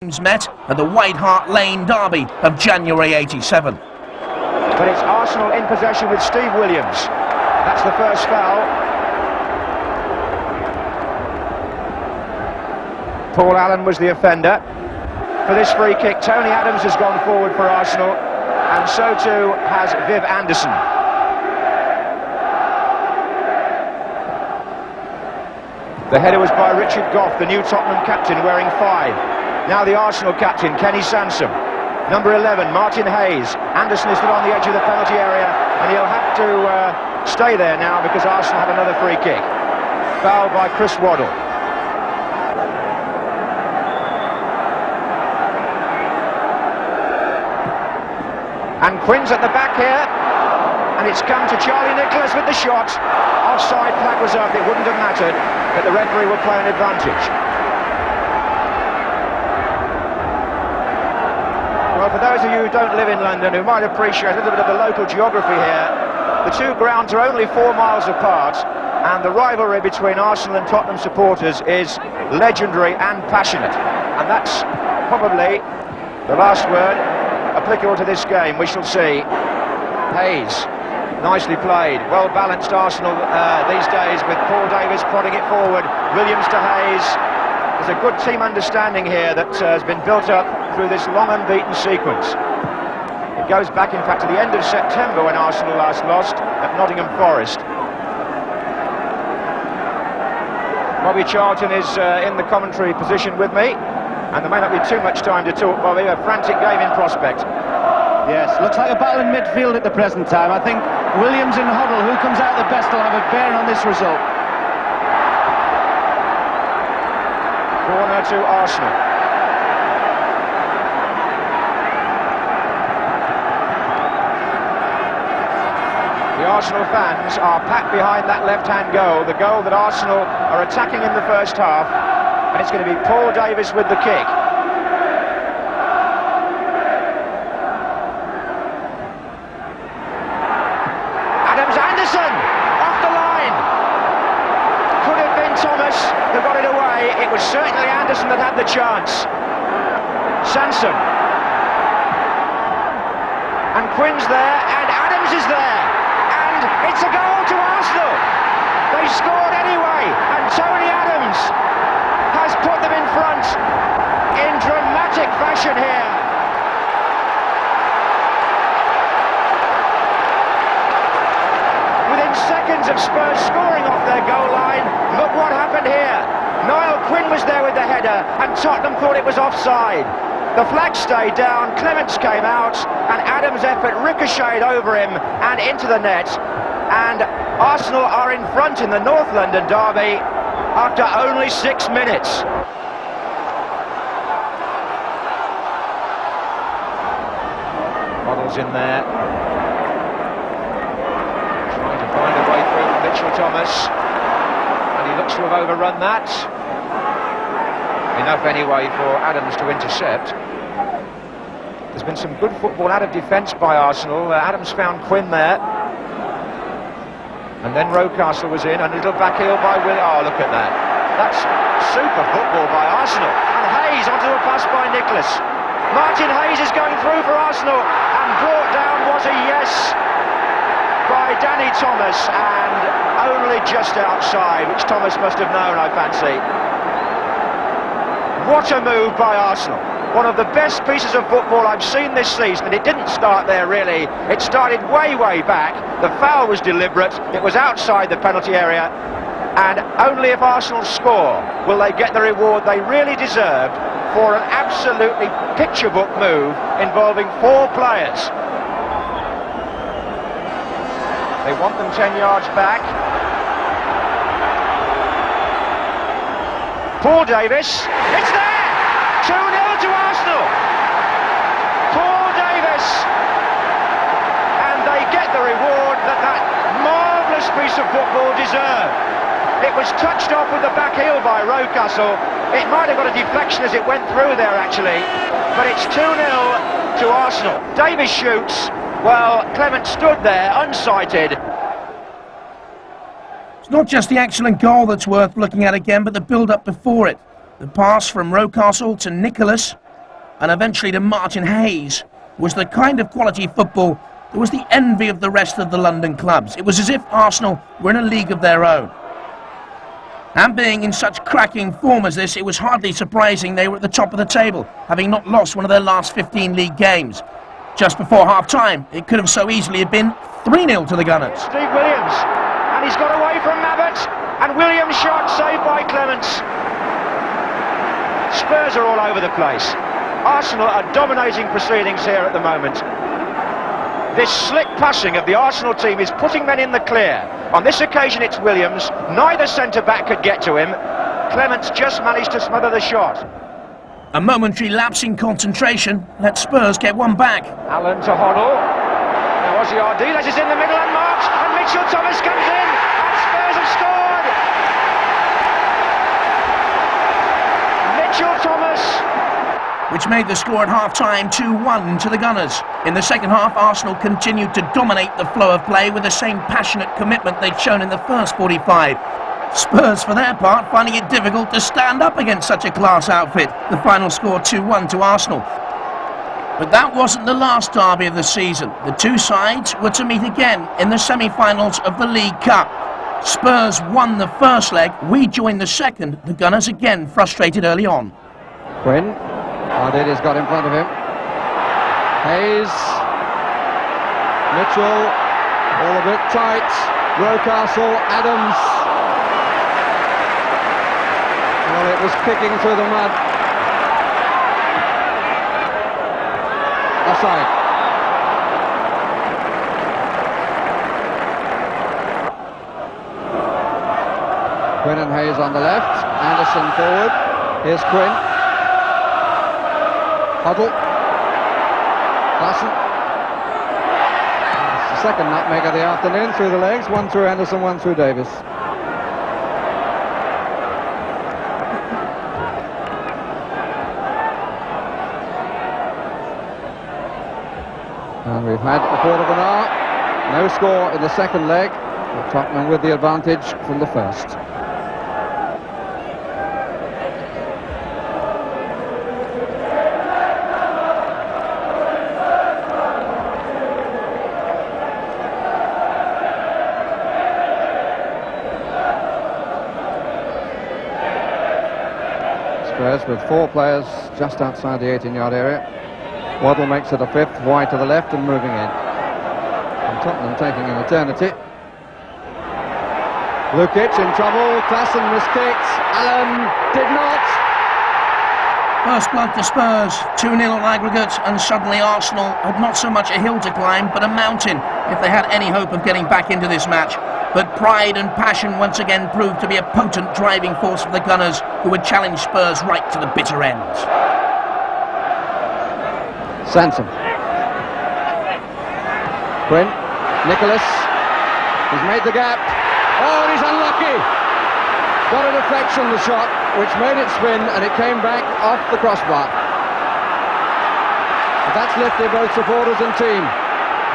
met at the White Hart Lane derby of January '87. But it's Arsenal in possession with Steve Williams. That's the first foul. Paul Allen was the offender. For this free kick, Tony Adams has gone forward for Arsenal, and so too has Viv Anderson. The header was by Richard Gough, the new Tottenham captain, wearing 5. Now the Arsenal captain, Kenny Sansom. Number 11, Martin Hayes. Anderson is still on the edge of the penalty area, and he'll have to stay there now because Arsenal have another free kick. Foul by Chris Waddle. And Quinn's at the back here, and it's come to Charlie Nicholas with the shot. Offside flag was up, it wouldn't have mattered, but the referee will play an advantage. Well, for those of you who don't live in London, who might appreciate a little bit of the local geography here, the two grounds are only 4 miles apart, and the rivalry between Arsenal and Tottenham supporters is legendary and passionate. And that's probably the last word applicable to this game. We shall see. Hayes, nicely played, well balanced Arsenal these days, with Paul Davies prodding it forward. Williams to Hayes. There's a good team understanding here that has been built up through this long unbeaten sequence. It goes back in fact to the end of September when Arsenal last lost at Nottingham Forest. Bobby Charlton is in the commentary position with me, and there may not be too much time to talk, Bobby. A frantic game in prospect. Yes, looks like a battle in midfield at the present time. I think Williams and Hoddle, who comes out the best, will have a bearing on this result. Corner to Arsenal. The Arsenal fans are packed behind that left-hand goal, the goal that Arsenal are attacking in the first half, and it's going to be Paul Davies with the kick. Who got it away. It was certainly Anderson that had the chance. Sansom. And Quinn's there, and Adams is there. And it's a goal to Arsenal. They scored anyway, and Tony Adams has put them in front in dramatic fashion here. Within seconds of Spurs scoring off their goal line, look what happened here. Niall Quinn was there with the header, and Tottenham thought it was offside. The flag stayed down, Clements came out, and Adams' effort ricocheted over him and into the net. And Arsenal are in front in the North London derby after only 6 minutes. Models in there. Find a way through from Mitchell Thomas, and he looks to have overrun that. Enough anyway for Adams to intercept. There's been some good football out of defence by Arsenal. Adams found Quinn there, and then Rocastle was in, and a little back heel by Will. Oh, look at that. That's super football by Arsenal. And Hayes onto a pass by Nicholas. Martin Hayes is going through for Arsenal, and brought down was a yes by Danny Thomas, and only just outside, which Thomas must have known, I fancy. What a move by Arsenal. One of the best pieces of football I've seen this season, and it didn't start there really. It started way back. The foul was deliberate, it was outside the penalty area, and only if Arsenal score will they get the reward they really deserved for an absolutely picture book move involving 4 players. They want them 10 yards back. Paul Davies, it's there! 2-0 to Arsenal! Paul Davies! And they get the reward that marvellous piece of football deserved. It was touched off with the back heel by Rocastle. It might have got a deflection as it went through there actually, but it's 2-0 to Arsenal. Davies shoots. Well, Clement stood there, unsighted. It's not just the excellent goal that's worth looking at again, but the build-up before it. The pass from Rocastle to Nicholas, and eventually to Martin Hayes, was the kind of quality football that was the envy of the rest of the London clubs. It was as if Arsenal were in a league of their own. And being in such cracking form as this, it was hardly surprising they were at the top of the table, having not lost one of their last 15 league games. Just before half-time, it could have so easily have been 3-0 to the Gunners. Steve Williams, and he's got away from Mabbott, and Williams' shot saved by Clements. Spurs are all over the place. Arsenal are dominating proceedings here at the moment. This slick passing of the Arsenal team is putting men in the clear. On this occasion it's Williams, neither centre-back could get to him. Clements just managed to smother the shot. A momentary lapse in concentration let Spurs get one back. Allen to Hoddle. Now Ozzy Ardiles is in the middle and marks, and Mitchell Thomas comes in, and Spurs have scored! Mitchell Thomas! Which made the score at half-time 2-1 to the Gunners. In the second half, Arsenal continued to dominate the flow of play with the same passionate commitment they'd shown in the first 45. Spurs, for their part, finding it difficult to stand up against such a class outfit. The final score 2-1 to Arsenal. But that wasn't the last derby of the season. The two sides were to meet again in the semi-finals of the League Cup. Spurs won the first leg, we joined the second. The Gunners again frustrated early on. Quinn. Davies got in front of him. Hayes. Mitchell. All a bit tight. Rocastle. Adams. Well, it was kicking through the mud. Offside. Quinn and Hayes on the left. Anderson forward. Here's Quinn. Huddle. Klassen. It's the second nutmeg of the afternoon through the legs. One through Anderson, one through Davies. And we've had a quarter of an hour. No score in the second leg. Tottenham with the advantage from the first. Spurs with four players just outside the 18-yard area. Waddle makes it a fifth, wide to the left and moving in. And Tottenham taking an eternity. Lukic in trouble, Klassen miskicked, Allen did not. First blood to Spurs, 2-0 on aggregate, and suddenly Arsenal had not so much a hill to climb, but a mountain, if they had any hope of getting back into this match. But pride and passion once again proved to be a potent driving force for the Gunners, who would challenge Spurs right to the bitter end. Sanson. Quinn. Nicholas. He's made the gap. Oh, and he's unlucky. Got a deflection, the shot, which made it spin, and it came back off the crossbar. But that's lifted both supporters and team.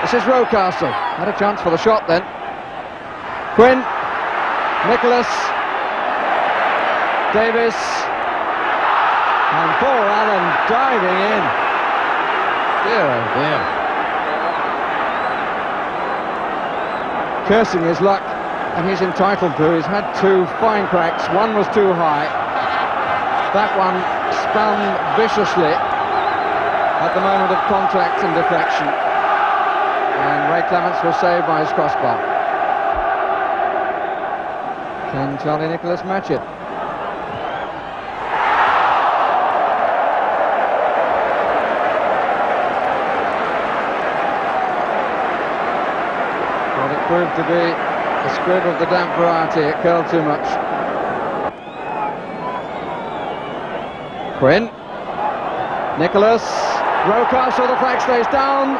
This is Rocastle. Had a chance for the shot then. Quinn. Nicholas. Davies. And poor Allen diving in. Dear, oh dear. Cursing his luck, and he's entitled to. He's had two fine cracks. One was too high. That one spun viciously at the moment of contact and deflection. And Ray Clements was saved by his crossbar. Can Charlie Nicholas match it? Proved to be a squib of the damp variety. It curled too much. Quinn. Nicholas. Rocastle, the flag stays down.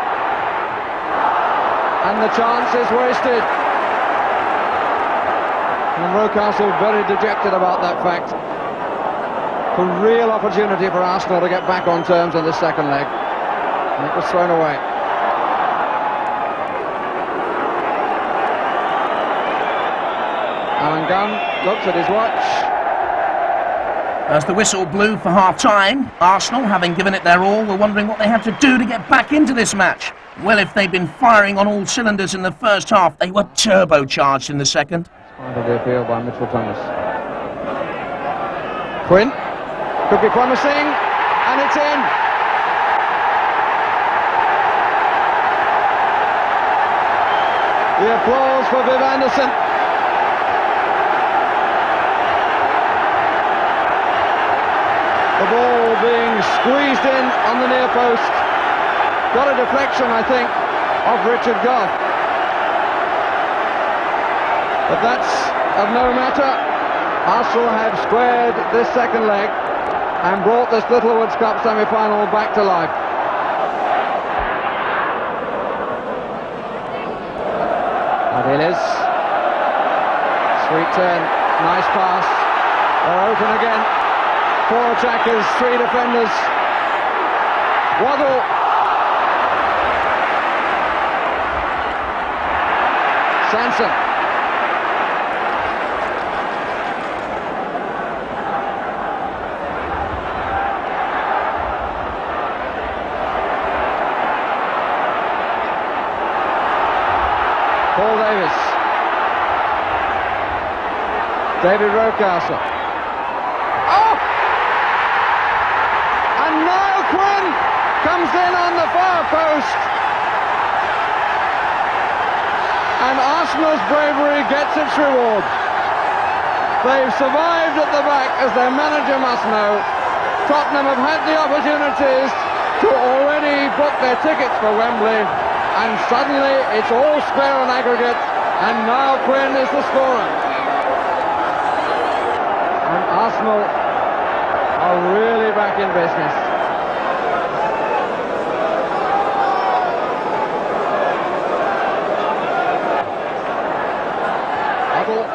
And the chance is wasted. And Rocastle very dejected about that fact. A real opportunity for Arsenal to get back on terms in the second leg. And it was thrown away. Alan Gunn looks at his watch. As the whistle blew for half-time, Arsenal, having given it their all, were wondering what they had to do to get back into this match. Well, if they'd been firing on all cylinders in the first half, they were turbocharged in the second. Part of the appeal by Mitchell Thomas. Quinn, could be promising, and it's in. The applause for Viv Anderson. The ball being squeezed in on the near post. Got a deflection, I think, of Richard Gough. But that's of no matter. Arsenal have squared this second leg and brought this Littlewoods Cup semi-final back to life. Davies. Sweet turn, nice pass. They're open again. 4 attackers, 3 defenders. Waddle. Sanson. Paul Davies. David Rocastle. Oh! And now Quinn comes in on the far post. And Arsenal's bravery gets its reward. They've survived at the back, as their manager must know. Tottenham have had the opportunities to already book their tickets for Wembley, and suddenly it's all square on aggregate, and now Quinn is the scorer. And Arsenal are really back in business. Huddle.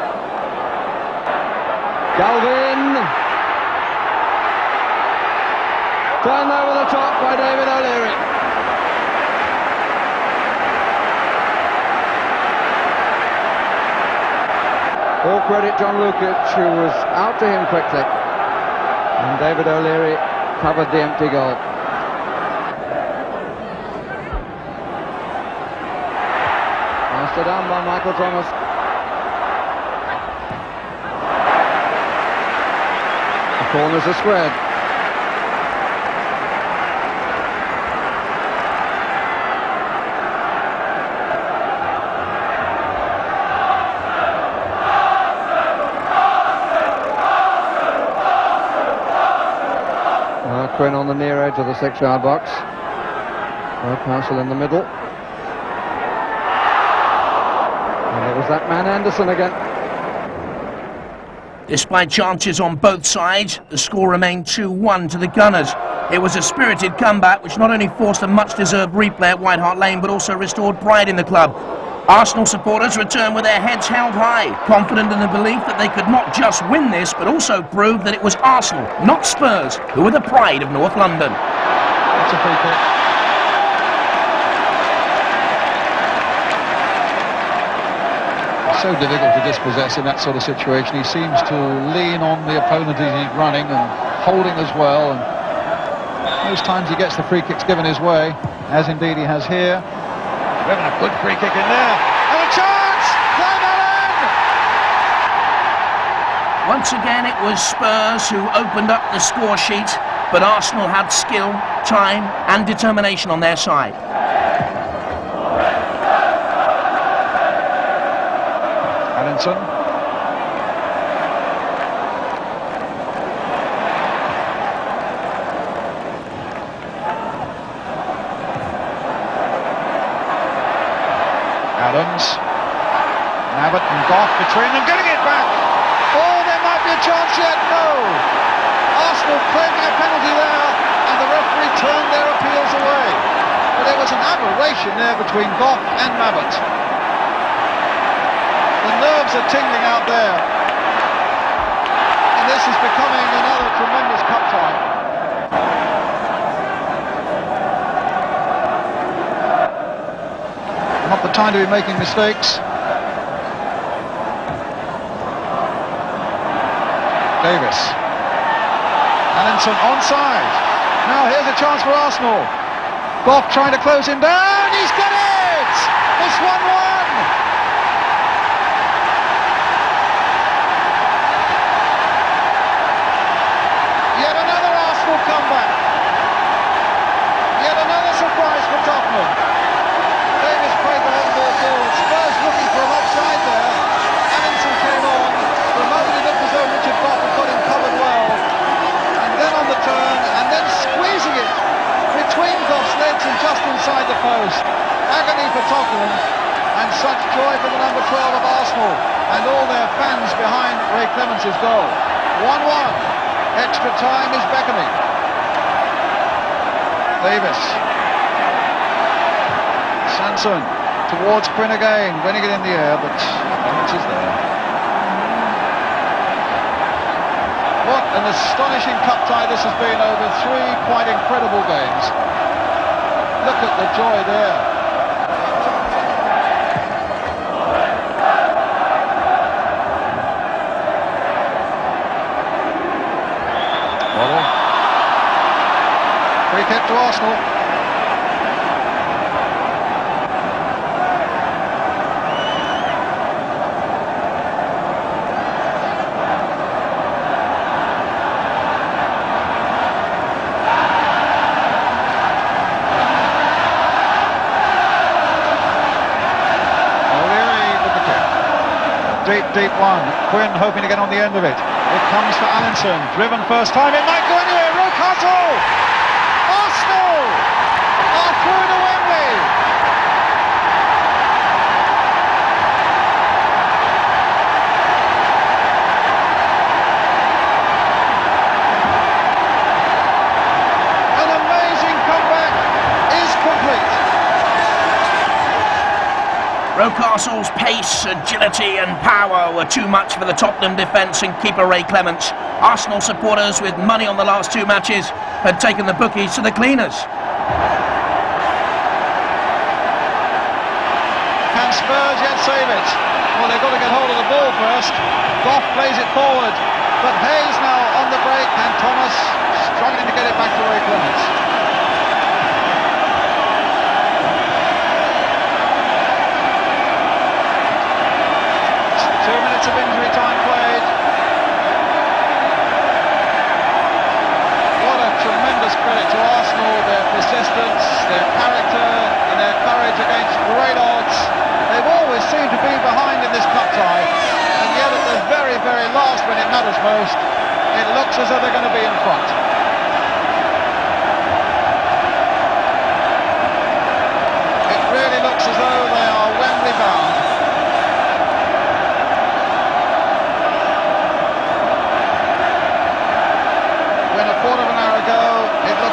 Galvin. Turned over the top by David O'Leary. All credit John Lukic, who was out to him quickly. And David O'Leary covered the empty goal. Mastered down by Michael Thomas. The corners are squared. Quinn on the near edge of the 6-yard box. Castle in the middle. And it was that man Anderson again. Despite chances on both sides, the score remained 2-1 to the Gunners. It was a spirited comeback which not only forced a much-deserved replay at White Hart Lane but also restored pride in the club. Arsenal supporters returned with their heads held high, confident in the belief that they could not just win this but also prove that it was Arsenal, not Spurs, who were the pride of North London. That's a free kick. It's so difficult to dispossess in that sort of situation. He seems to lean on the opponent as he's running and holding as well, and most times he gets the free kicks given his way, as indeed he has here. He's having a good free kick in there, and a chance! Once again it was Spurs who opened up the score sheet, but Arsenal had skill, time and determination on their side. Allinson. Adams. Nabbott and Gough between them, getting it back. Oh, there might be a chance yet. No. Arsenal claiming a penalty there, and the referee turned their appeals away. But there was an aberration there between Gough and Nabbott. The nerves are tingling out there, and this is becoming another tremendous cup tie. Not the time to be making mistakes. Davis. Allinson onside. Now here's a chance for Arsenal. Goff trying to close him down. He's got it! It's 1-1. Yet another Arsenal comeback. Yet another surprise for Tottenham. Davies played the long ball forward. Spurs looking for an offside there. Allinson came on. For a moment it looked as though Richard Goff had got him covered well. And then on the turn, and then squeezing it between Goff's legs and just inside the post. Agony for Tottenham, and such joy for the number 12 of Arsenal and all their fans behind Ray Clements' goal. 1-1. Extra time is beckoning. Davies. Sanson towards Quinn again, winning it in the air, but Clements is there. What an astonishing cup tie this has been over 3 quite incredible games. Look at the joy there. Free kick to Arsenal. Deep one. Quinn hoping to get on the end of it. It comes for Allinson. Driven first time. It might go anywhere. Rocastle! Arsenal are through to Wembley. An amazing comeback is complete. Rocastle's pace, agility and power were too much for the Tottenham defence and keeper Ray Clements. Arsenal supporters with money on the last 2 matches had taken the bookies to the cleaners. Can Spurs yet save it? Well, they've got to get hold of the ball first. Goff plays it forward, but Hayes now on the break and Thomas struggling to get it back to Ray Clements. Of injury time played. What a tremendous credit to Arsenal, their persistence, their character and their courage against great odds. They've always seemed to be behind in this cup tie, and yet at the very, very last, when it matters most, it looks as though they're going to be in front. It really looks as though they are Wembley bound.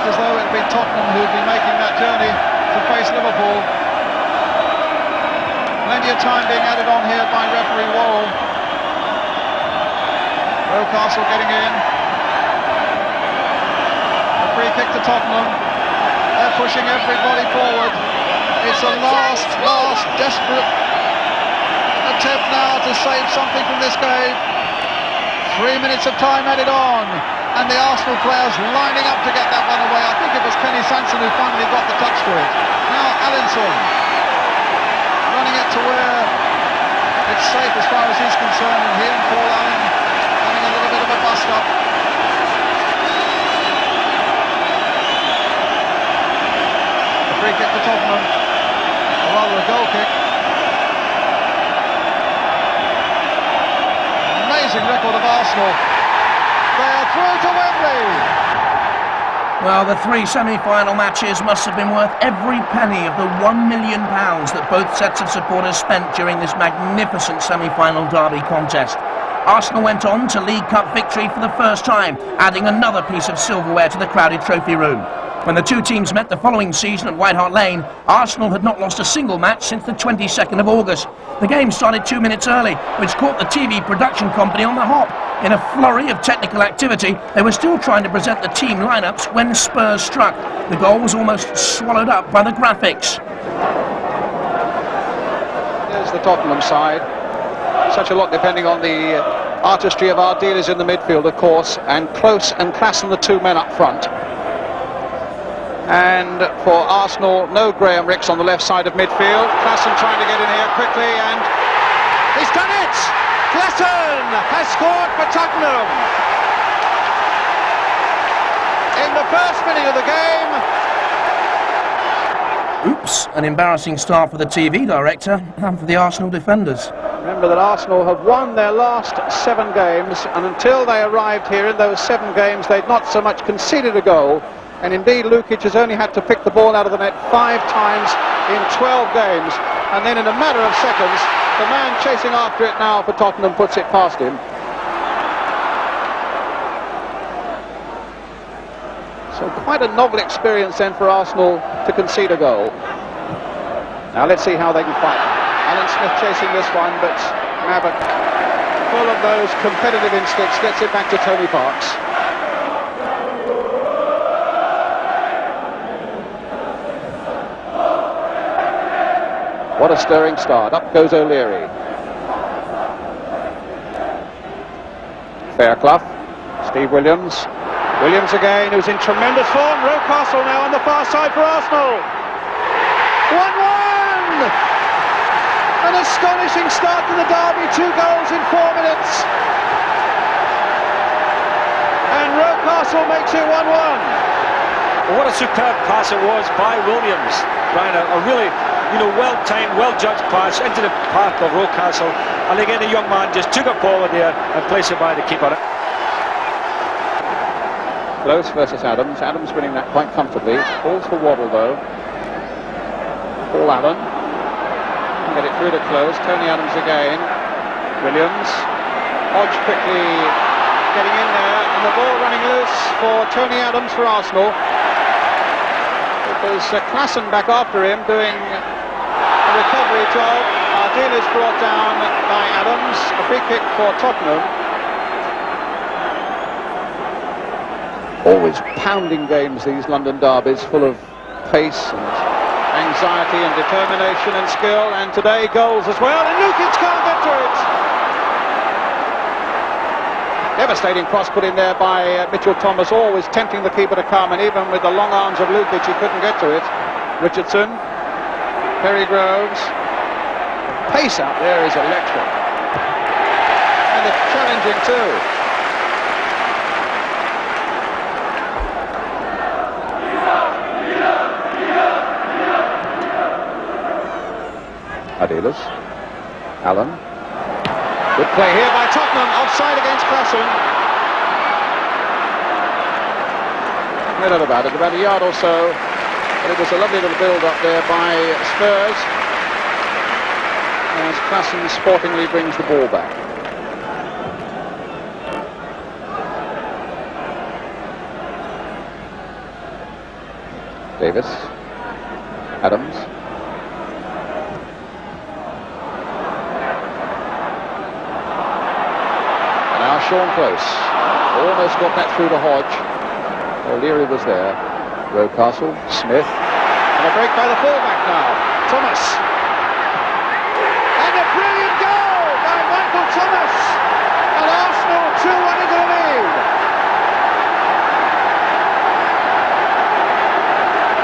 As though it had been Tottenham who would be making that journey to face Liverpool. Plenty of time being added on here by referee Worrell. Rocastle getting in. A free kick to Tottenham. They're pushing everybody forward. It's a last desperate attempt now to save something from this game. 3 minutes of time added on. And the Arsenal players lining up to get that one away. I think it was Kenny Sanson who finally got the touch to it. Now Allinson running it to where it's safe as far as he's concerned, and he and Paul Allen having a little bit of a bust up. A free kick to Tottenham, or rather a goal kick. Amazing record of Arsenal. They are through to Wembley. Well, the 3 semi-final matches must have been worth every penny of the £1 million that both sets of supporters spent during this magnificent semi-final derby contest. Arsenal went on to League Cup victory for the first time, adding another piece of silverware to the crowded trophy room. When the 2 teams met the following season at White Hart Lane, Arsenal had not lost a single match since the 22nd of August. The game started 2 minutes early, which caught the TV production company on the hop. In a flurry of technical activity, they were still trying to present the team lineups when Spurs struck. The goal was almost swallowed up by the graphics. There's the Tottenham side. Such a lot depending on the artistry of our dealers in the midfield, of course, and Close and Klassen, the two men up front. And for Arsenal, no Graham Rix on the left side of midfield. Klassen trying to get in here quickly, and he's done it! Klassen has scored for Tottenham in the first minute of the game. Oops, an embarrassing start for the TV director and for the Arsenal defenders. Remember that Arsenal have won their last 7 games, and until they arrived here in those 7 games, they'd not so much conceded a goal. And indeed, Lukic has only had to pick the ball out of the net 5 times in 12 games. And then in a matter of seconds, the man chasing after it now for Tottenham puts it past him. So quite a novel experience then for Arsenal to concede a goal. Now let's see how they can fight. Alan Smith chasing this one, but Mabbutt, full of those competitive instincts, gets it back to Tony Parks. What a stirring start. Up goes O'Leary. Fairclough. Steve Williams. Williams again, who's in tremendous form. Rocastle now on the far side for Arsenal. 1-1! An astonishing start to the derby. 2 goals in 4 minutes. And Rocastle makes it 1-1. Well, what a superb pass it was by Williams. Brian, a really, well-timed, well-judged pass into the path of Rocastle. And again, the young man just took it forward there and placed it by the keeper. Close versus Adams. Adams winning that quite comfortably. Falls for Waddle though. Paul Allen. Get it through to Close. Tony Adams again. Williams. Hodge quickly getting in there. And the ball running loose for Tony Adams for Arsenal. It was Klassen back after him doing a recovery job. Ardil is brought down by Adams. A free kick for Tottenham. Always pounding games, these London derbies, full of pace and anxiety and determination and skill, and today goals as well, and Lukic can't get to it. Devastating cross put in there by Mitchell Thomas, always tempting the keeper to come, and even with the long arms of Lukic he couldn't get to it. Richardson, Perry Groves, pace out there is electric, and it's challenging too. Adilas, Allen. Good play here by Tottenham, offside against Klassen. No doubt about it, about a yard or so, but it was a lovely little build-up there by Spurs, as Klassen sportingly brings the ball back. Davis, Adams. Sean Close almost got that through to Hodge. O'Leary was there. Rocastle, Smith, and a break by the fullback now. Thomas, and a brilliant goal by Michael Thomas, and Arsenal 2-1 into the lead.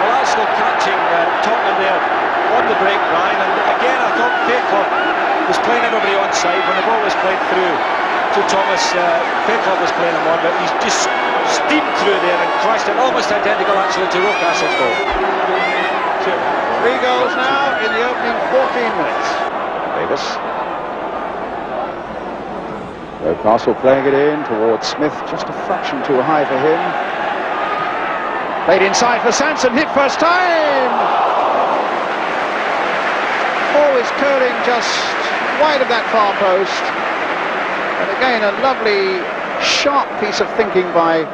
Well, Arsenal catching Tottenham there on the break, Ryan, and again I thought Beecroft was playing everybody onside when the ball was played through to Thomas. Beecroft was playing him on, but he's just steamed through there and crashed it, almost identical actually to Rocastle's goal. 3 goals now in the opening 14 minutes. Davis. Rocastle playing it in towards Smith, just a fraction too high for him. Played inside for Sanson, hit first time! Ball is curling just wide of that far post. And again, a lovely, sharp piece of thinking by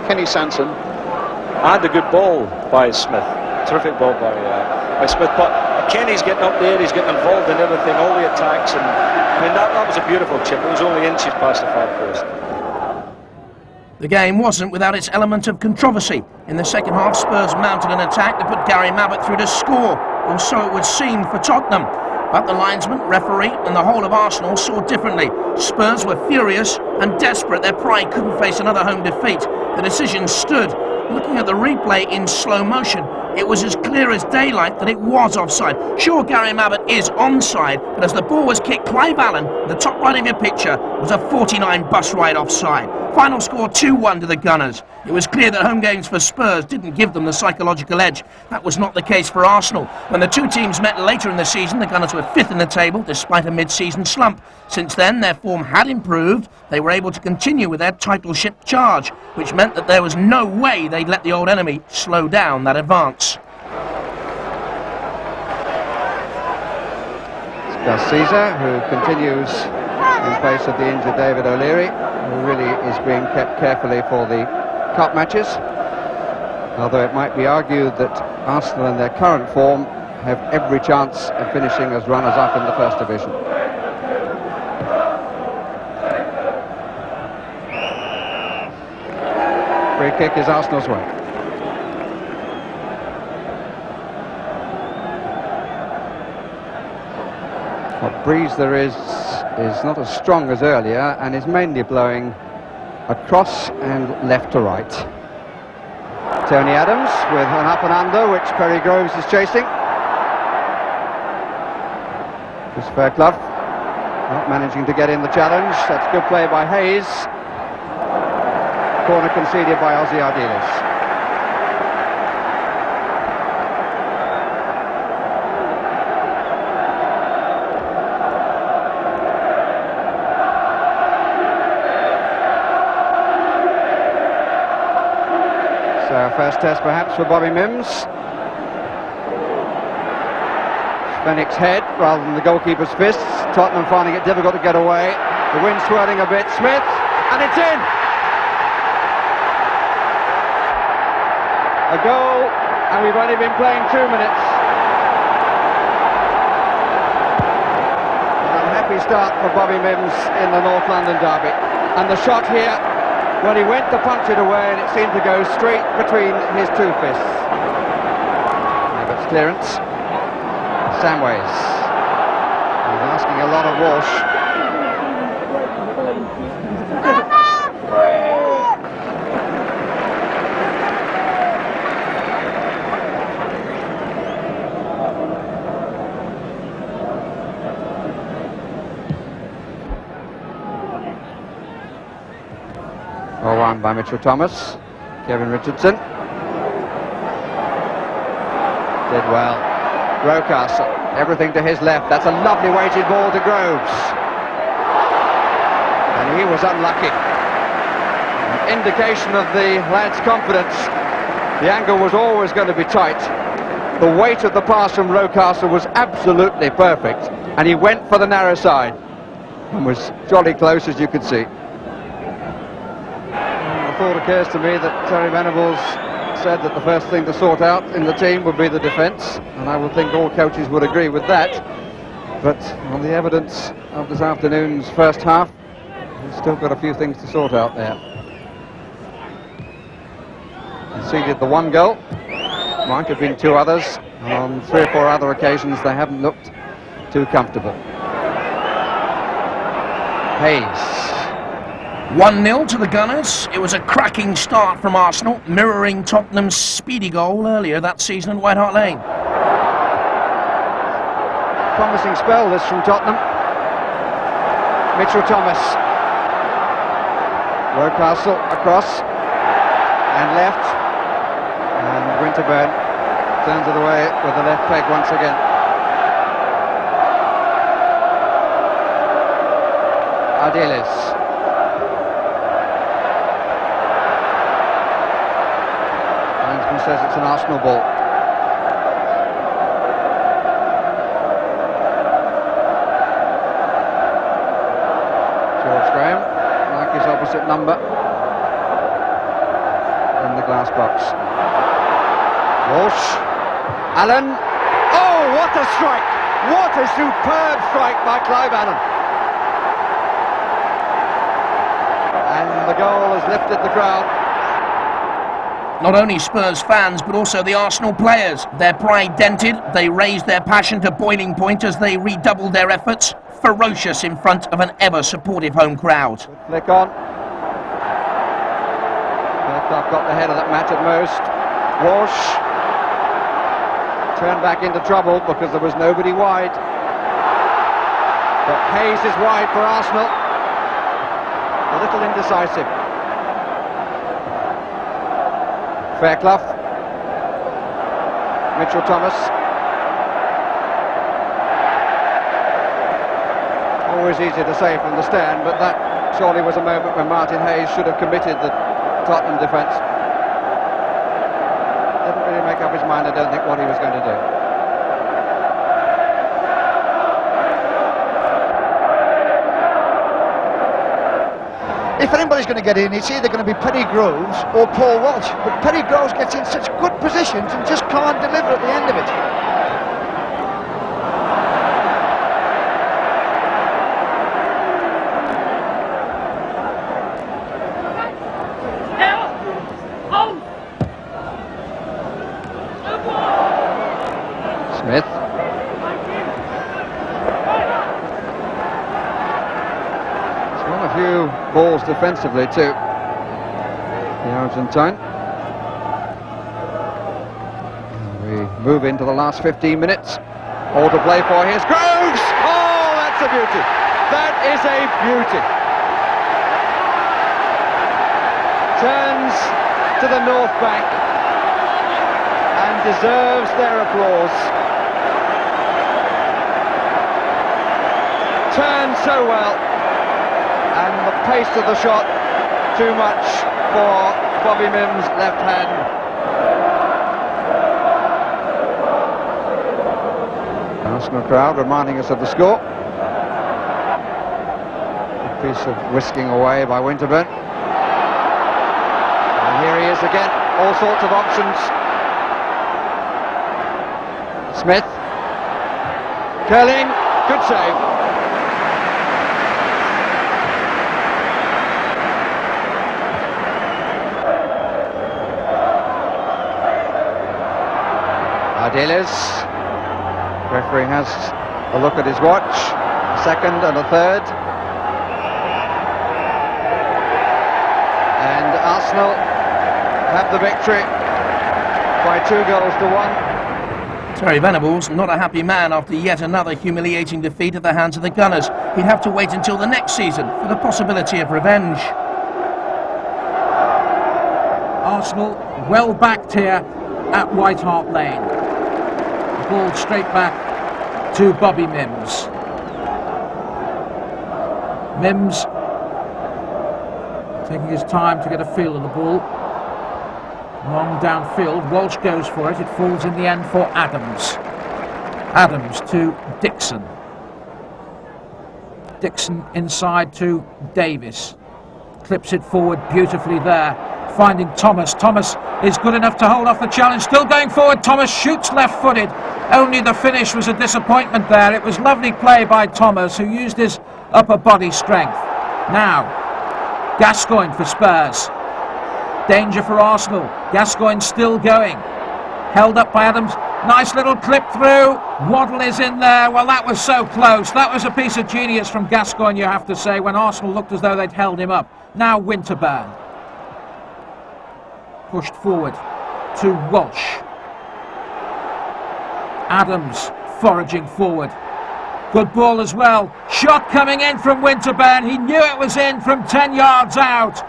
Kenny Sanson. And a good ball by Smith. Terrific ball by Smith. But Kenny's getting up there, he's getting involved in everything, all the attacks. And I mean, that was a beautiful chip. It was only inches past the far post. The game wasn't without its element of controversy. In the second half, Spurs mounted an attack that put Gary Mabbutt through to score, or so it would seem for Tottenham. But the linesman, referee and the whole of Arsenal saw differently. Spurs were furious and desperate. Their pride couldn't face another home defeat. The decision stood. Looking at the replay in slow motion, it was as clear as daylight that it was offside. Sure, Gary Mabbott is onside, but as the ball was kicked, Clive Allen, the top right of your picture, was a 49 bus ride offside. Final score 2-1 to the Gunners. It was clear that home games for Spurs didn't give them the psychological edge. That was not the case for Arsenal. When the two teams met later in the season, the Gunners were fifth in the table despite a mid-season slump. Since then, their form had improved. They were able to continue with their titleship charge, which meant that there was no way they'd let the old enemy slow down that advance. Gus Caesar, who continues in place of the injured David O'Leary, who really is being kept carefully for the cup matches. Although it might be argued that Arsenal in their current form have every chance of finishing as runners-up in the First Division. Free kick is Arsenal's way. What breeze there is not as strong as earlier and is mainly blowing across and left to right. Tony Adams with an up and under which Perry Groves is chasing. Chris Fairclough not managing to get in the challenge. That's good play by Hayes. Corner conceded by Ozzy Ardiles. So first test perhaps for Bobby Mims. Fenwick's head rather than the goalkeeper's fists. Tottenham finding it difficult to get away. The wind swirling a bit. Smith, and it's in! A goal, and we've only been playing 2 minutes. An unhappy start for Bobby Mims in the North London derby. And the shot here, well, he went to punch it away and it seemed to go straight between his two fists. Abbott's clearance. Samways. He's asking a lot of Walsh. One by Mitchell Thomas. Kevin Richardson did well. Rocastle, everything to his left. That's a lovely weighted ball to Groves, and he was unlucky. An indication of the lad's confidence. The angle was always going to be tight. The weight of the pass from Rocastle was absolutely perfect, and he went for the narrow side and was jolly close, as you could see. The thought occurs to me that Terry Venables said that the first thing to sort out in the team would be the defence, and I would think all coaches would agree with that. But on the evidence of this afternoon's first half, we've still got a few things to sort out there. Conceded the one goal, might have been two others, and on 3 or 4 other occasions they haven't looked too comfortable. Hayes. 1-0 to the Gunners. It was a cracking start from Arsenal, mirroring Tottenham's speedy goal earlier that season at White Hart Lane. Promising spell this from Tottenham. Mitchell Thomas. Rocastle across and left, and Winterburn turns it away with the left peg once again. Ardiles. Says it's an Arsenal ball. George Graham, like his opposite number, in the glass box. Walsh, Allen. Oh, what a strike! What a superb strike by Clive Allen. And the goal has lifted the crowd. Not only Spurs fans, but also the Arsenal players. Their pride dented, they raised their passion to boiling point as they redoubled their efforts, ferocious in front of an ever-supportive home crowd. Flick on. Beecroft got the head of that match at most. Walsh turned back into trouble because there was nobody wide. But Hayes is wide for Arsenal. A little indecisive. Fairclough. Mitchell Thomas. Always easy to say from the stand, but that surely was a moment when Martin Hayes should have committed the Tottenham defence. Didn't really make up his mind, I don't think, what he was going to do. If anybody's going to get in, it's either going to be Perry Groves or Paul Walsh. But Perry Groves gets in such good positions and just can't deliver at the end of it. Smith. He's won a few balls defensively too, the Argentine. We move into the last 15 minutes. All to play for. Here's Groves! Oh, that's a beauty. That is a beauty. Turns to the north bank and deserves their applause. Turned so well, and the pace of the shot too much for Bobby Mims' left hand. Arsenal crowd reminding us of the score. A piece of whisking away by Winterburn. And here he is again, all sorts of options. Smith. Curling, good save. Davies. Referee has a look at his watch. A second and a third. And Arsenal have the victory by 2-1. Terry Venables, not a happy man after yet another humiliating defeat at the hands of the Gunners. He'd have to wait until the next season for the possibility of revenge. Arsenal well backed here at White Hart Lane. Ball straight back to Bobby Mims. Mims taking his time to get a feel of the ball. Long downfield, Walsh goes for it. It falls in the end for Adams. Adams to Dixon. Dixon inside to Davies. Clips it forward beautifully there. Finding Thomas. Thomas is good enough to hold off the challenge. Still going forward. Thomas shoots left-footed. Only the finish was a disappointment there. It was lovely play by Thomas, who used his upper body strength. Now, Gascoigne for Spurs. Danger for Arsenal. Gascoigne still going. Held up by Adams. Nice little clip through. Waddle is in there. Well, that was so close. That was a piece of genius from Gascoigne, you have to say, when Arsenal looked as though they'd held him up. Now Winterburn. Pushed forward to Walsh. Adams foraging forward. Good ball as well. Shot coming in from Winterburn. He knew it was in from 10 yards out.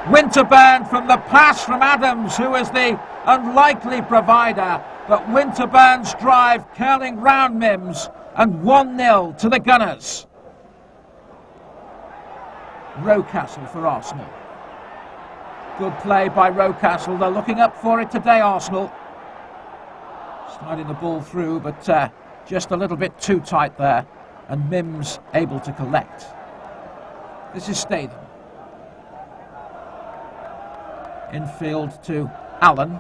Winterburn from the pass from Adams, who is the unlikely provider. But Winterburn's drive curling round Mims, and 1-0 to the Gunners. Rocastle for Arsenal. Good play by Rocastle. They're looking up for it today, Arsenal. Sliding the ball through, but just a little bit too tight there. And Mims able to collect. This is Statham. Infield to Allen.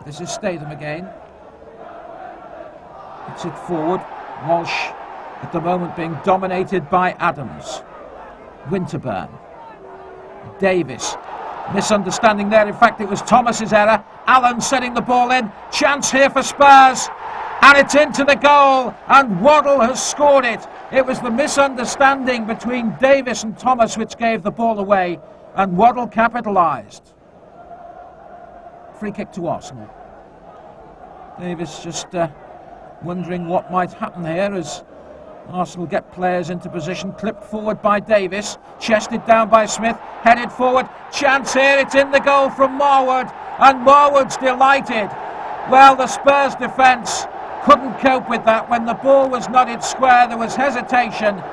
This is Statham again. It's it forward. Walsh at the moment being dominated by Adams. Winterburn. Davies Misunderstanding there. In fact, it was Thomas's error. Allen setting the ball in. Chance here for Spurs. And it's into the goal. And Waddle has scored it. It was the misunderstanding between Davies and Thomas which gave the ball away. And Waddle capitalised. Free kick to Arsenal. Davies just wondering what might happen here as Arsenal get players into position. Clipped forward by Davies, chested down by Smith, headed forward, chance here, it's in the goal from Marwood, and Marwood's delighted. Well, the Spurs defence couldn't cope with that. When the ball was nodded square, there was hesitation.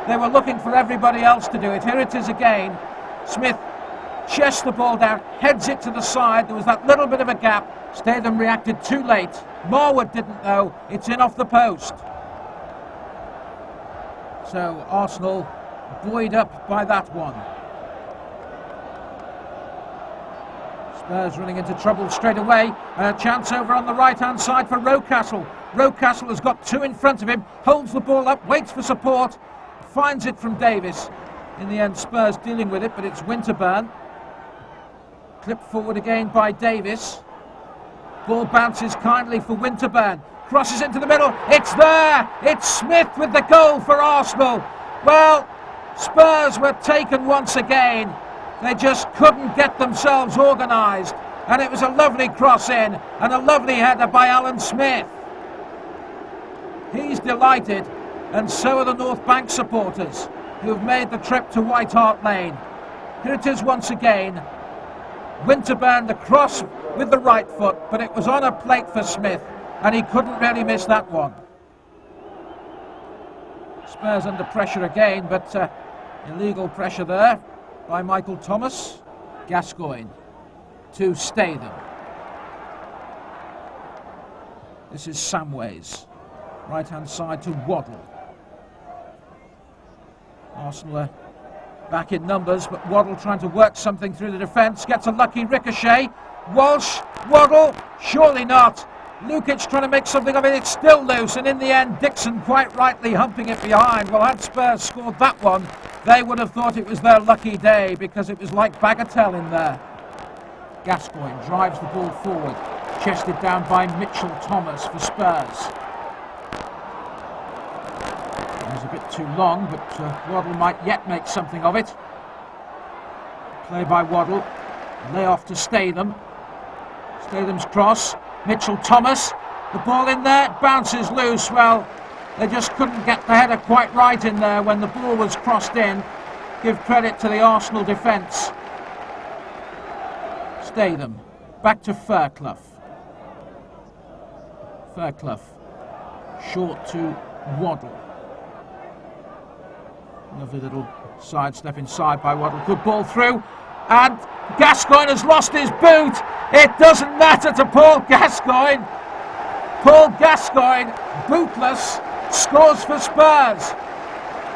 They were looking for everybody else to do it. Here it is again. Smith chests the ball down, heads it to the side. There was that little bit of a gap. Statham reacted too late. Marwood didn't know. It's in off the post. So Arsenal buoyed up by that one. Spurs running into trouble straight away. A chance over on the right-hand side for Rocastle. Rocastle has got two in front of him, holds the ball up, waits for support, finds it from Davies. In the end, Spurs dealing with it, but it's Winterburn. Clipped forward again by Davies. Ball bounces kindly for Winterburn. Crosses into the middle. It's there. It's Smith with the goal for Arsenal. Well, Spurs were taken once again. They just couldn't get themselves organised. And it was a lovely cross in and a lovely header by Alan Smith. He's delighted, and so are the North Bank supporters who've made the trip to White Hart Lane. Here it is once again. Winterburn, the cross with the right foot, but it was on a plate for Smith, and he couldn't really miss that one. Spurs under pressure again, but illegal pressure there by Michael Thomas. Gascoigne to Statham. This is Samways. Right hand side to Waddle. Arsenal are back in numbers, but Waddle trying to work something through the defence. Gets a lucky ricochet. Walsh, Waddle, surely not. Lukic trying to make something of it. It's still loose, and in the end Dixon quite rightly humping it behind. Well, had Spurs scored that one, they would have thought it was their lucky day, because it was like bagatelle in there. Gascoigne drives the ball forward, chested down by Mitchell Thomas for Spurs. It was a bit too long, but Waddle might yet make something of it. Play by Waddle, lay off to Statham. Statham's cross, Mitchell Thomas, the ball in there, bounces loose. Well, they just couldn't get the header quite right in there when the ball was crossed in. Give credit to the Arsenal defence. Statham, back to Fairclough. Fairclough, short to Waddle. Lovely little sidestep inside by Waddle. Good ball through, and Gascoigne has lost his boot. It doesn't matter to Paul Gascoigne. Paul Gascoigne, bootless, scores for Spurs.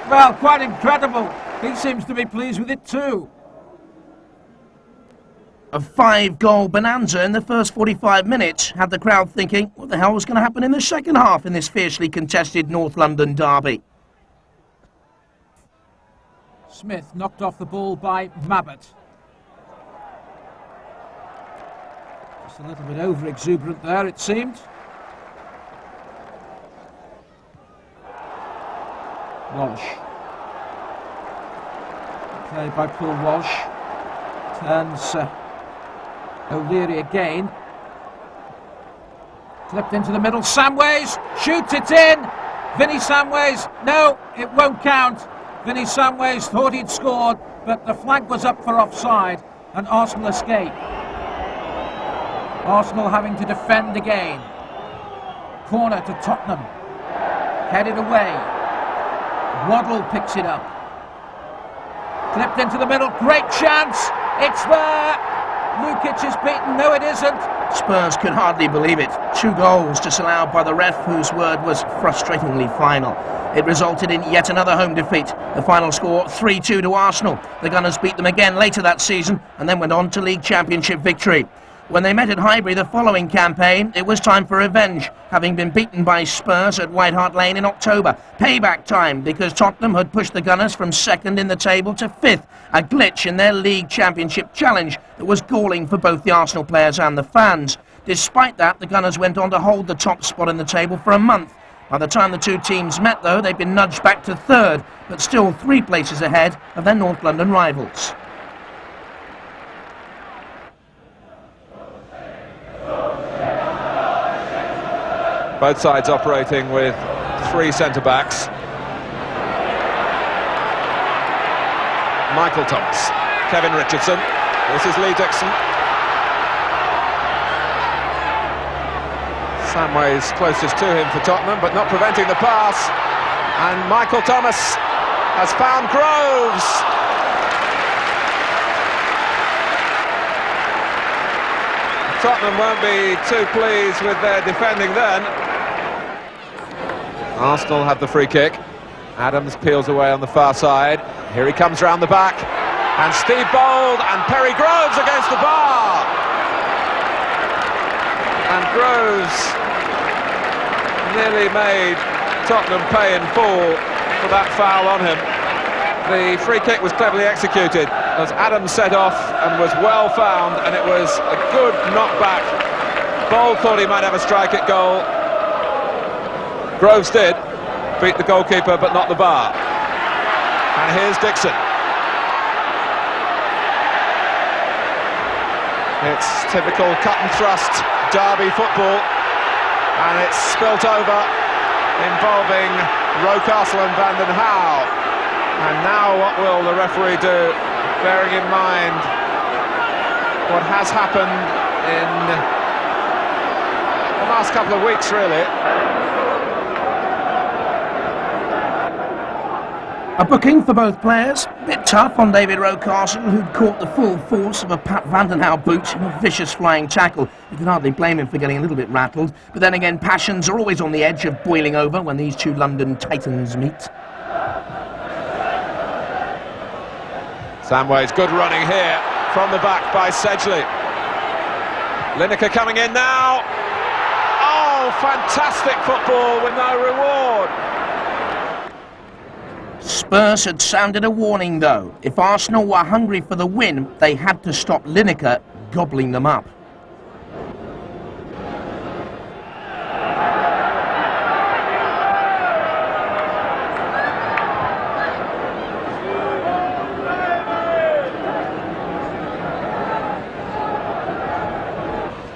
Well, quite incredible. He seems to be pleased with it too. A 5-goal bonanza in the first 45 minutes had the crowd thinking, what the hell was going to happen in the second half in this fiercely contested North London derby? Smith knocked off the ball by Mabbott. Just a little bit over-exuberant there, it seemed. Walsh. Played by Paul Walsh. Turns O'Leary again. Clipped into the middle. Samways shoots it in. Vinnie Samways. No, it won't count. Vinnie Samways thought he'd scored, but the flag was up for offside, and Arsenal escape. Arsenal having to defend again. Corner to Tottenham. Headed away. Waddle picks it up. Clipped into the middle. Great chance. It's there. Lukic is beaten. No, it isn't. Spurs could hardly believe it. 2 goals disallowed by the ref, whose word was frustratingly final. It resulted in yet another home defeat. The final score 3-2 to Arsenal. The Gunners beat them again later that season and then went on to League Championship victory. When they met at Highbury the following campaign, it was time for revenge, having been beaten by Spurs at White Hart Lane in October. Payback time, because Tottenham had pushed the Gunners from second in the table to fifth, a glitch in their League Championship challenge that was galling for both the Arsenal players and the fans. Despite that, the Gunners went on to hold the top spot in the table for a month. By the time the two teams met, though, they'd been nudged back to third, but still 3 places ahead of their North London rivals. Both sides operating with 3 centre-backs. Michael Thomas, Kevin Richardson, this is Lee Dixon. Samway's closest to him for Tottenham, but not preventing the pass. And Michael Thomas has found Groves. Tottenham won't be too pleased with their defending then. Arsenal have the free kick. Adams peels away on the far side. Here he comes round the back. And Steve Bold and Perry Groves against the bar. And Groves nearly made Tottenham pay in full for that foul on him. The free kick was cleverly executed as Adams set off and was well found, and it was a good knockback. Bold thought he might have a strike at goal. Groves did, beat the goalkeeper but not the bar. And here's Dixon. It's typical cut and thrust derby football, and it's spilt over, involving Rocastle and Howe. And now what will the referee do, bearing in mind what has happened in the last couple of weeks, really? A booking for both players. Bit tough on David Rocastle, who'd caught the full force of a Pat Howe boot in a vicious flying tackle. You can hardly blame him for getting a little bit rattled. But then again, passions are always on the edge of boiling over when these two London titans meet. Samway's good running here from the back by Sedgley. Lineker coming in now. Oh, fantastic football with no reward. Spurs had sounded a warning, though. If Arsenal were hungry for the win, they had to stop Lineker gobbling them up.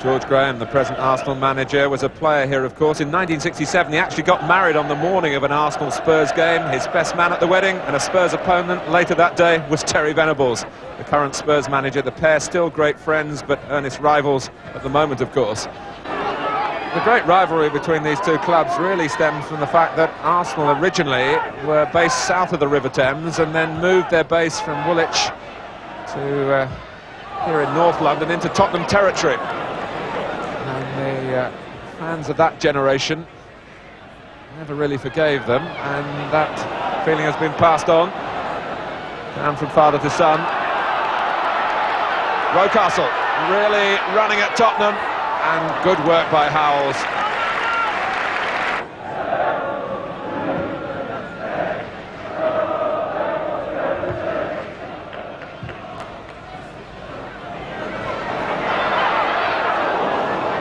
George Graham, the present Arsenal manager, was a player here, of course. In 1967, he actually got married on the morning of an Arsenal-Spurs game. His best man at the wedding and a Spurs opponent later that day was Terry Venables, the current Spurs manager. The pair still great friends, but earnest rivals at the moment, of course. The great rivalry between these two clubs really stems from the fact that Arsenal originally were based south of the River Thames and then moved their base from Woolwich to here in North London into Tottenham territory. The fans of that generation never really forgave them, and that feeling has been passed on down from father to son. Rocastle really running at Tottenham, and good work by Howells.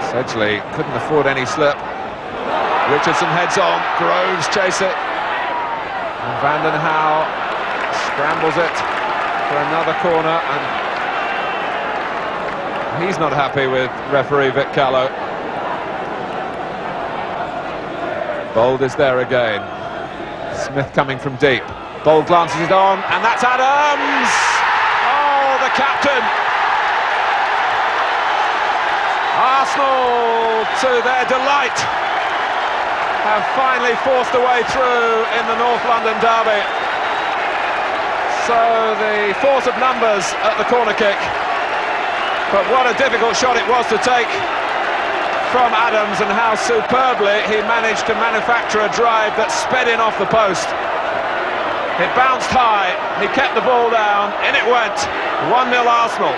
Sedgley couldn't afford any slip. Richardson heads on, Groves chase it. And Howe scrambles it for another corner, and he's not happy with referee Vic Callow. Bold is there again. Smith coming from deep. Bold glances it on, and that's Adams! Oh, the captain! Arsenal, to their delight, have finally forced a way through in the North London derby. So the force of numbers at the corner kick. But what a difficult shot it was to take from Adams, and how superbly he managed to manufacture a drive that sped in off the post. It bounced high, he kept the ball down, in it went, 1-0 Arsenal.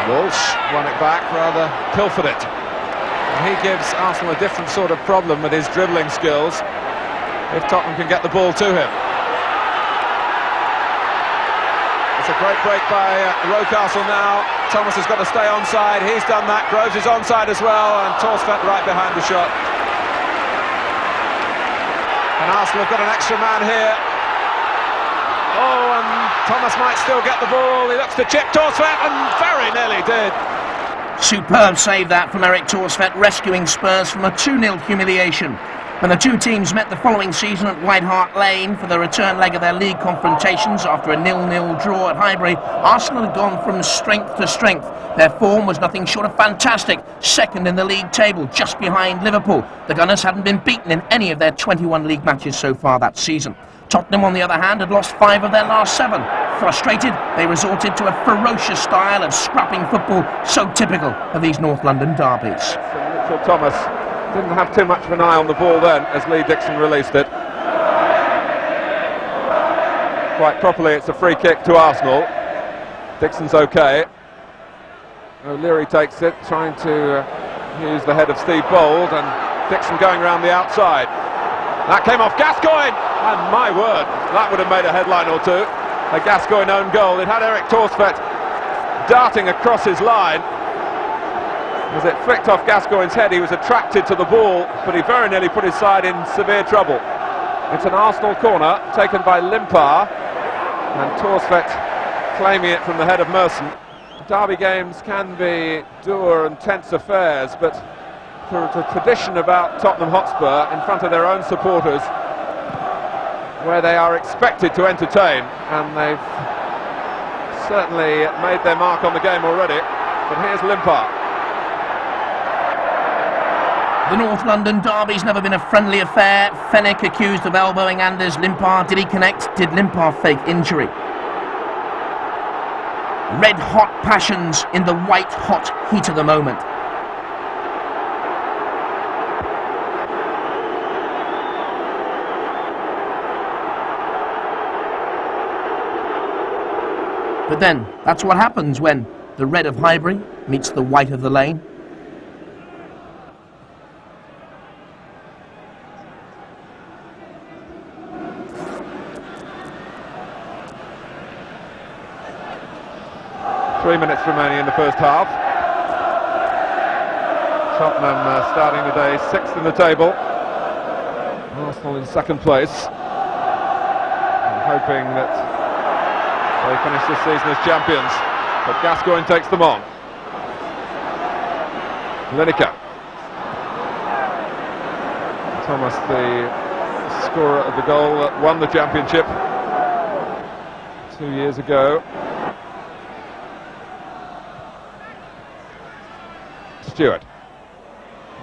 Walsh won it back, rather pilfered it. And he gives Arsenal a different sort of problem with his dribbling skills if Tottenham can get the ball to him. It's a great break by Rocastle now. Thomas has got to stay onside. He's done that. Groves is onside as well, and Torsfeld right behind the shot. And Arsenal have got an extra man here. Oh, and Thomas might still get the ball. He looks to chip Torsfeld, and very nearly did. Superb save that from Eric Torsfeld, rescuing Spurs from a 2-0 humiliation. When the two teams met the following season at White Hart Lane for the return leg of their league confrontations after a 0-0 draw at Highbury, Arsenal had gone from strength to strength. Their form was nothing short of fantastic, second in the league table, just behind Liverpool. The Gunners hadn't been beaten in any of their 21 league matches so far that season. Tottenham, on the other hand, had lost 5 of their last 7. Frustrated, they resorted to a ferocious style of scrapping football so typical of these North London derbies. Mitchell Thomas didn't have too much of an eye on the ball then as Lee Dixon released it. Quite properly, it's a free kick to Arsenal. Dixon's okay. O'Leary takes it, trying to use the head of Steve Bold, and Dixon going around the outside. That came off Gascoigne, and my word, that would have made a headline or two. A Gascoigne own goal. It had Eric Torsfeld darting across his line. As it flicked off Gascoigne's head, he was attracted to the ball, but he very nearly put his side in severe trouble. It's an Arsenal corner taken by Limpar, and Torsfeld claiming it from the head of Motson. Derby games can be dour and tense affairs, but there's a tradition about Tottenham Hotspur in front of their own supporters where they are expected to entertain, and they've certainly made their mark on the game already. But here's Limpar. The North London derby's never been a friendly affair. Fenwick accused of elbowing Anders Limpar. Did he connect? Did Limpar fake injury? Red-hot passions in the white-hot heat of the moment. But then, that's what happens when the red of Highbury meets the white of the lane. Three minutes remaining in the first half. Tottenham starting the day 6th in the table. Arsenal in 2nd place. And hoping that they finish this season as champions. But Gascoigne takes them on. Lineker. Thomas, the scorer of the goal that won the championship 2 years ago. Stewart.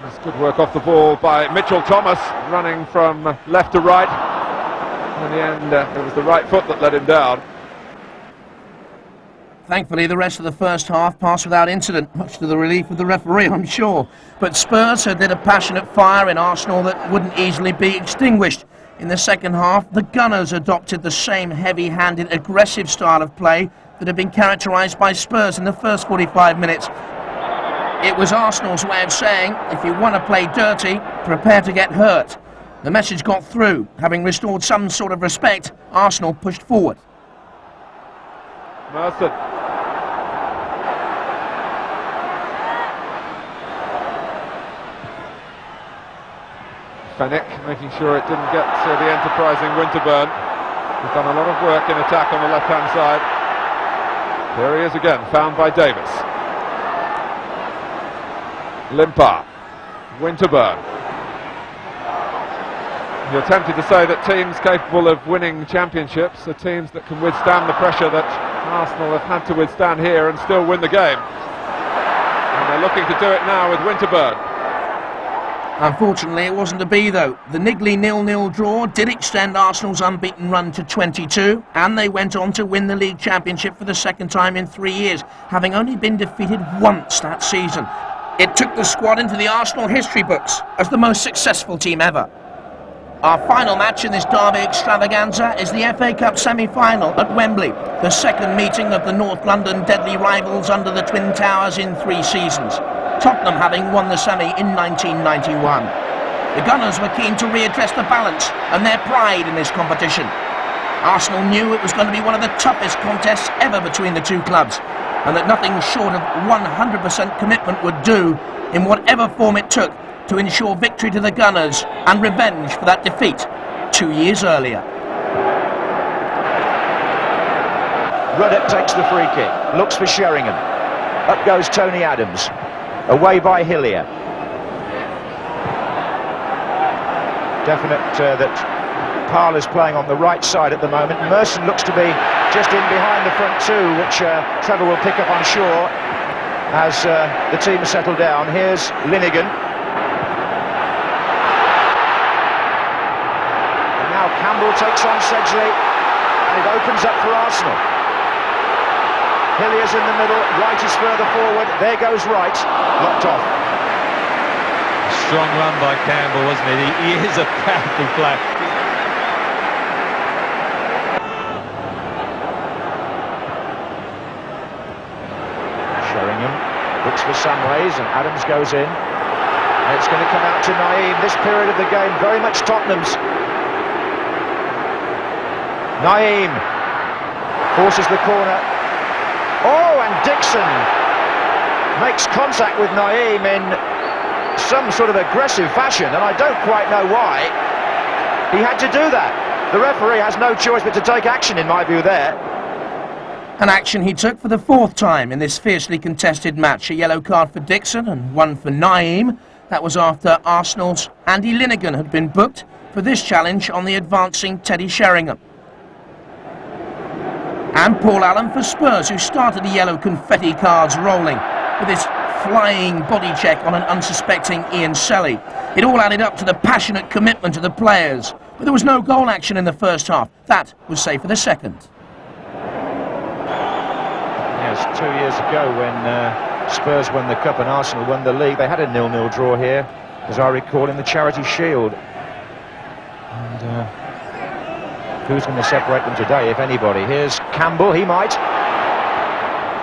That's good work off the ball by Mitchell Thomas, running from left to right. In the end, it was the right foot that let him down. Thankfully, the rest of the first half passed without incident, much to the relief of the referee, I'm sure. But Spurs had lit a passionate fire in Arsenal that wouldn't easily be extinguished. In the second half, the Gunners adopted the same heavy-handed, aggressive style of play that had been characterised by Spurs in the first 45 minutes. It was Arsenal's way of saying, if you want to play dirty, prepare to get hurt. The message got through. Having restored some sort of respect, Arsenal pushed forward. Motson. Fenwick making sure it didn't get to the enterprising Winterburn. He's done a lot of work in attack on the left-hand side. There he is again, found by Davies. Limpar, Winterburn. You're tempted to say that teams capable of winning championships are teams that can withstand the pressure that Arsenal have had to withstand here and still win the game. And they're looking to do it now with Winterburn. Unfortunately, it wasn't to be, though. The niggly 0-0 draw did extend Arsenal's unbeaten run to 22, and they went on to win the league championship for the second time in 3 years, having only been defeated once that season. It took the squad into the Arsenal history books as the most successful team ever. Our final match in this derby extravaganza is the FA Cup semi-final at Wembley, the second meeting of the North London deadly rivals under the Twin Towers in 3 seasons, Tottenham having won the semi in 1991. The Gunners were keen to readdress the balance and their pride in this competition. Arsenal knew it was going to be one of the toughest contests ever between the two clubs, and that nothing short of 100% commitment would do, in whatever form it took, to ensure victory to the Gunners and revenge for that defeat 2 years earlier. Ruddock takes the free kick, looks for Sheringham. Up goes Tony Adams, away by Hillier. Definite that Parler's playing on the right side at the moment. Motson looks to be just in behind the front two, which Trevor will pick up, I'm sure, as the team settle down. Here's Linnigan. Campbell takes on Sedgley, and it opens up for Arsenal. Hillier's in the middle, Wright is further forward, there goes Wright, locked off. Strong run by Campbell, wasn't it? He is a powerful player. Sheringham looks for Samways, and Adams goes in. And it's going to come out to Naeem. This period of the game very much Tottenham's. Naeem forces the corner. Oh, and Dixon makes contact with Naeem in some sort of aggressive fashion, and I don't quite know why he had to do that. The referee has no choice but to take action, in my view, there. An action he took for the 4th time in this fiercely contested match. A yellow card for Dixon and one for Naeem. That was after Arsenal's Andy Linnigan had been booked for this challenge on the advancing Teddy Sheringham. And Paul Allen for Spurs, who started the yellow confetti cards rolling with his flying body check on an unsuspecting Ian Selly. It all added up to the passionate commitment of the players. But there was no goal action in the first half. That was saved for the second. Yes, 2 years ago when Spurs won the Cup and Arsenal won the League, they had a 0-0 draw here, as I recall, in the Charity Shield. And who's going to separate them today, if anybody? Here's Campbell, he might.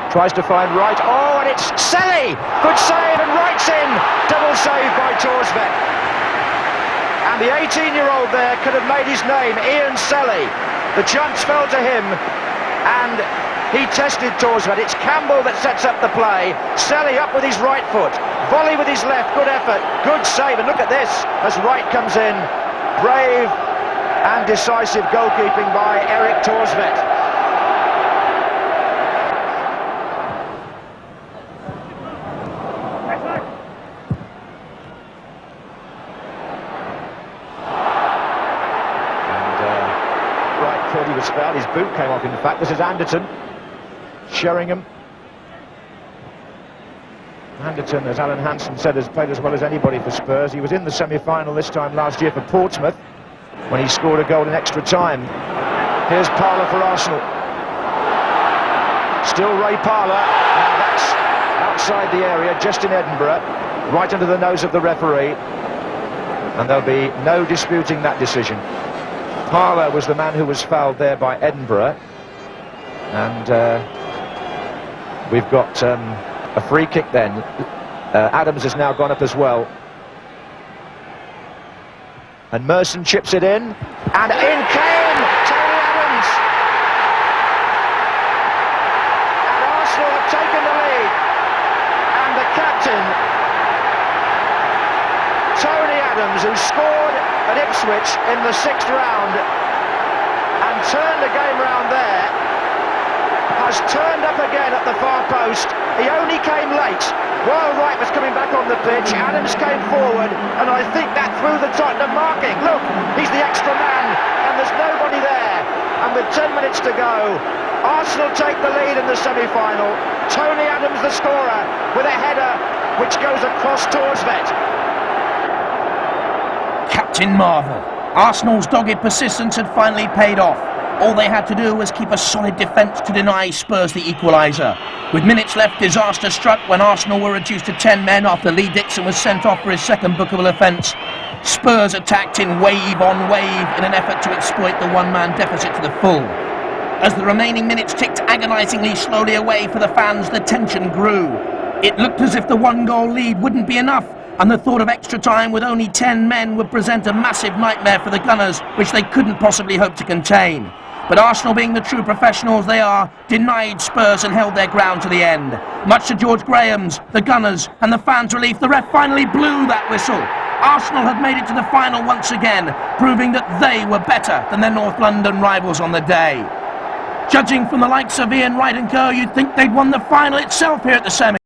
Tries to find Wright. Oh, and it's Selly! Good save, and Wright's in! Double save by Torsbeck. And the 18-year-old there could have made his name, Ian Selly. The chance fell to him, and he tested Torsbeck. It's Campbell that sets up the play. Selly up with his right foot. Volley with his left, good effort, good save. And look at this, as Wright comes in. Brave and decisive goalkeeping by Eric Torsbeck. And Wright thought he was fouled. His boot came off, in fact. This is Anderton. Sheringham. Anderton, as Alan Hansen said, has played as well as anybody for Spurs. He was in the semi-final this time last year for Portsmouth, when he scored a goal in extra time. Here's Parler for Arsenal. Still Ray Parler. Now that's outside the area, just in Edinburgh, right under the nose of the referee. And there'll be no disputing that decision. Parler was the man who was fouled there by Edinburgh. And we've got a free kick then. Adams has now gone up as well. And Motson chips it in, and in came Tony Adams. And Arsenal have taken the lead. And the captain, Tony Adams, who scored at Ipswich in the 6th round and turned the game round there, has turned up again at the far post. He only came late. While Wright was coming back on the pitch, Adams came forward, and I think that threw the Tottenham marking. Look, he's the extra man, and there's nobody there. And with 10 minutes to go, Arsenal take the lead in the semi-final. Tony Adams, the scorer, with a header which goes across Torsbeck. Captain Marvel. Arsenal's dogged persistence had finally paid off. All they had to do was keep a solid defence to deny Spurs the equaliser. With minutes left, disaster struck when Arsenal were reduced to 10 men after Lee Dixon was sent off for his second bookable offence. Spurs attacked in wave on wave in an effort to exploit the one-man deficit to the full. As the remaining minutes ticked agonisingly slowly away for the fans, the tension grew. It looked as if the one-goal lead wouldn't be enough, and the thought of extra time with only 10 men would present a massive nightmare for the Gunners, which they couldn't possibly hope to contain. But Arsenal, being the true professionals they are, denied Spurs and held their ground to the end. Much to George Graham's, the Gunners and the fans' relief, the ref finally blew that whistle. Arsenal had made it to the final once again, proving that they were better than their North London rivals on the day. Judging from the likes of Ian Wright and Co, you'd think they'd won the final itself here at the semi.